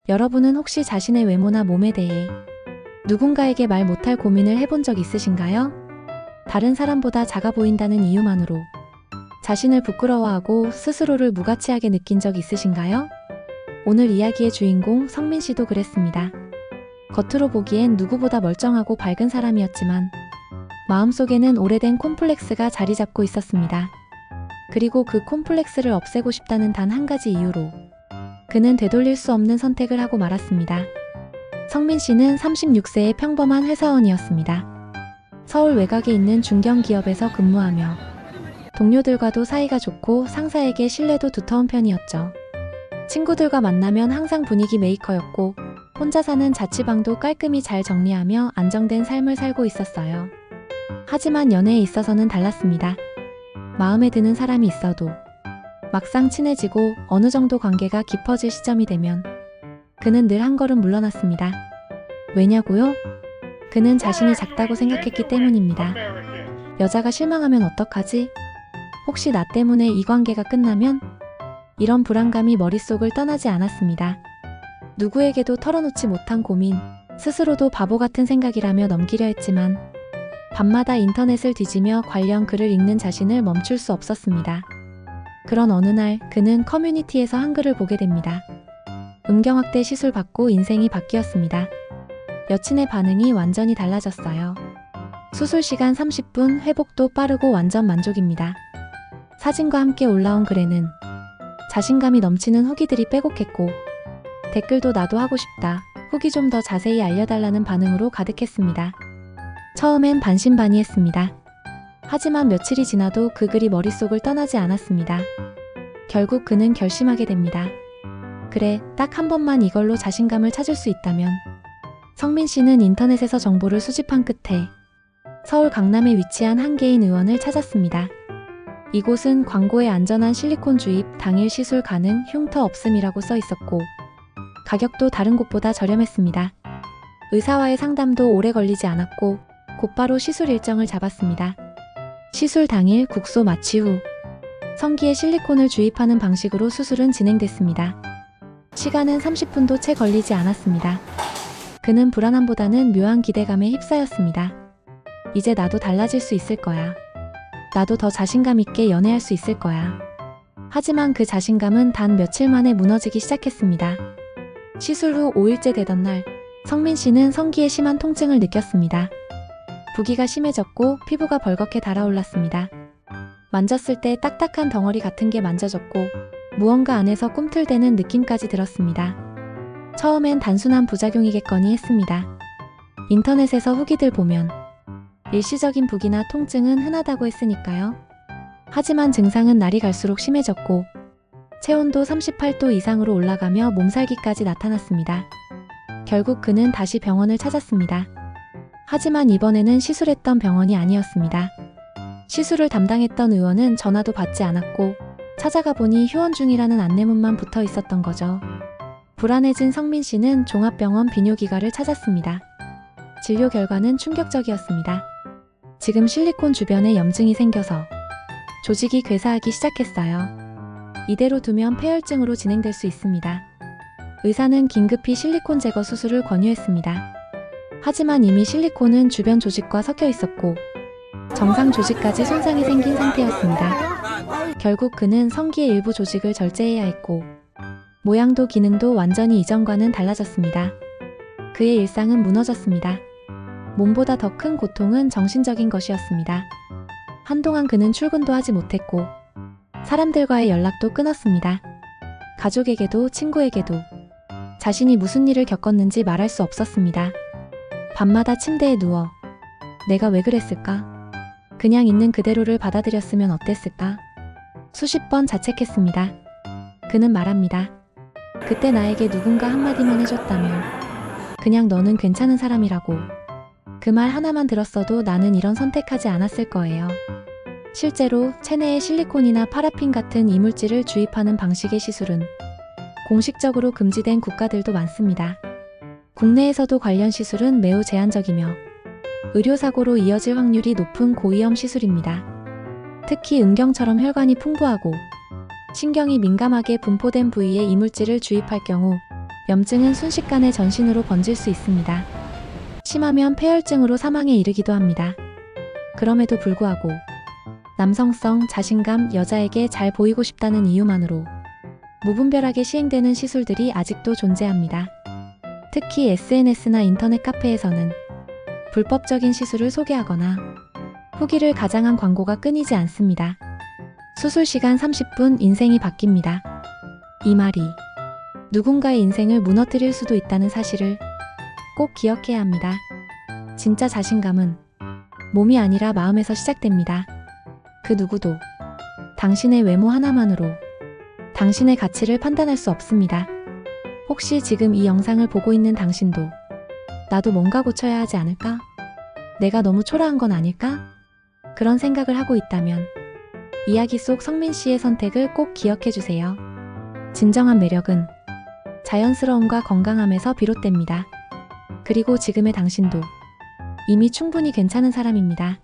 여러분은 혹시 자신의 외모나 몸에 대해 누군가에게 말 못할 고민을 해본 적 있으신가요? 다른 사람보다 작아 보인다는 이유만으로 자신을 부끄러워하고 스스로를 무가치하게 느낀 적 있으신가요? 오늘 이야기의 주인공 성민 씨도 그랬습니다. 겉으로 보기엔 누구보다 멀쩡하고 밝은 사람이었지만 마음속에는 오래된 콤플렉스가 자리 잡고 있었습니다. 그리고 그 콤플렉스를 없애고 싶다는 단 한 가지 이유로 그는 되돌릴 수 없는 선택을 하고 말았습니다. 성민 씨는 36세의 평범한 회사원이었습니다. 서울 외곽에 있는 중견기업에서 근무하며 동료들과도 사이가 좋고 상사에게 신뢰도 두터운 편이었죠. 친구들과 만나면 항상 분위기 메이커였고 혼자 사는 자취방도 깔끔히 잘 정리하며 안정된 삶을 살고 있었어요. 하지만 연애에 있어서는 달랐습니다. 마음에 드는 사람이 있어도 막상 친해지고 어느 정도 관계가 깊어질 시점이 되면 그는 늘 한 걸음 물러났습니다. 왜냐고요? 그는 자신이 작다고 생각했기 때문입니다. 여자가 실망하면 어떡하지? 혹시 나 때문에 이 관계가 끝나면? 이런 불안감이 머릿속을 떠나지 않았습니다. 누구에게도 털어놓지 못한 고민, 스스로도 바보 같은 생각이라며 넘기려 했지만 밤마다 인터넷을 뒤지며 관련 글을 읽는 자신을 멈출 수 없었습니다. 그런 어느 날 그는 커뮤니티에서 한글을 보게 됩니다. 음경학대 시술 받고 인생이 바뀌었습니다. 여친의 반응이 완전히 달라졌어요. 수술 시간 30분, 회복도 빠르고 완전 만족입니다. 사진과 함께 올라온 글에는 자신감이 넘치는 후기들이 빼곡했고 댓글도 나도 하고 싶다, 후기 좀 더 자세히 알려달라는 반응으로 가득했습니다. 처음엔 반신반의했습니다. 하지만 며칠이 지나도 그 글이 머릿속을 떠나지 않았습니다. 결국 그는 결심하게 됩니다. 그래, 딱 한 번만 이걸로 자신감을 찾을 수 있다면. 성민 씨는 인터넷에서 정보를 수집한 끝에 서울 강남에 위치한 한 개인 의원을 찾았습니다. 이곳은 광고에 안전한 실리콘 주입, 당일 시술 가능, 흉터 없음이라고 써 있었고 가격도 다른 곳보다 저렴했습니다. 의사와의 상담도 오래 걸리지 않았고 곧바로 시술 일정을 잡았습니다. 시술 당일 국소 마취 후 성기에 실리콘을 주입하는 방식으로 수술은 진행됐습니다. 시간은 30분도 채 걸리지 않았습니다. 그는 불안함보다는 묘한 기대감에 휩싸였습니다. 이제 나도 달라질 수 있을 거야. 나도 더 자신감 있게 연애할 수 있을 거야. 하지만 그 자신감은 단 며칠 만에 무너지기 시작했습니다. 시술 후 5일째 되던 날, 성민 씨는 성기에 심한 통증을 느꼈습니다. 부기가 심해졌고 피부가 벌겋게 달아올랐습니다. 만졌을 때 딱딱한 덩어리 같은 게 만져졌고 무언가 안에서 꿈틀대는 느낌까지 들었습니다. 처음엔 단순한 부작용이겠거니 했습니다. 인터넷에서 후기들 보면 일시적인 부기나 통증은 흔하다고 했으니까요. 하지만 증상은 날이 갈수록 심해졌고 체온도 38도 이상으로 올라가며 몸살기까지 나타났습니다. 결국 그는 다시 병원을 찾았습니다. 하지만 이번에는 시술했던 병원이 아니었습니다. 시술을 담당했던 의원은 전화도 받지 않았고 찾아가 보니 휴원 중이라는 안내문만 붙어 있었던 거죠. 불안해진 성민 씨는 종합병원 비뇨기과를 찾았습니다. 진료 결과는 충격적이었습니다. 지금 실리콘 주변에 염증이 생겨서 조직이 괴사하기 시작했어요. 이대로 두면 폐혈증으로 진행될 수 있습니다. 의사는 긴급히 실리콘 제거 수술을 권유했습니다. 하지만 이미 실리콘은 주변 조직과 섞여 있었고 정상 조직까지 손상이 생긴 상태였습니다. 결국 그는 성기의 일부 조직을 절제해야 했고 모양도 기능도 완전히 이전과는 달라졌습니다. 그의 일상은 무너졌습니다. 몸보다 더 큰 고통은 정신적인 것이었습니다. 한동안 그는 출근도 하지 못했고 사람들과의 연락도 끊었습니다. 가족에게도 친구에게도 자신이 무슨 일을 겪었는지 말할 수 없었습니다. 밤마다 침대에 누워 내가 왜 그랬을까? 그냥 있는 그대로를 받아들였으면 어땠을까? 수십 번 자책했습니다. 그는 말합니다. 그때 나에게 누군가 한마디만 해줬다면 그냥 너는 괜찮은 사람이라고. 그 말 하나만 들었어도 나는 이런 선택하지 않았을 거예요. 실제로 체내에 실리콘이나 파라핀 같은 이물질을 주입하는 방식의 시술은 공식적으로 금지된 국가들도 많습니다. 국내에서도 관련 시술은 매우 제한적이며 의료사고로 이어질 확률이 높은 고위험 시술입니다. 특히 음경처럼 혈관이 풍부하고 신경이 민감하게 분포된 부위에 이물질을 주입할 경우 염증은 순식간에 전신으로 번질 수 있습니다. 심하면 폐혈증으로 사망에 이르기도 합니다. 그럼에도 불구하고 남성성, 자신감, 여자에게 잘 보이고 싶다는 이유만으로 무분별하게 시행되는 시술들이 아직도 존재합니다. 특히 SNS나 인터넷 카페에서는 불법적인 시술을 소개하거나 후기를 가장한 광고가 끊이지 않습니다. 수술 시간 30분, 인생이 바뀝니다. 이 말이 누군가의 인생을 무너뜨릴 수도 있다는 사실을 꼭 기억해야 합니다. 진짜 자신감은 몸이 아니라 마음에서 시작됩니다. 그 누구도 당신의 외모 하나만으로 당신의 가치를 판단할 수 없습니다. 혹시 지금 이 영상을 보고 있는 당신도 나도 뭔가 고쳐야 하지 않을까? 내가 너무 초라한 건 아닐까? 그런 생각을 하고 있다면 이야기 속 성민 씨의 선택을 꼭 기억해 주세요. 진정한 매력은 자연스러움과 건강함에서 비롯됩니다. 그리고 지금의 당신도 이미 충분히 괜찮은 사람입니다.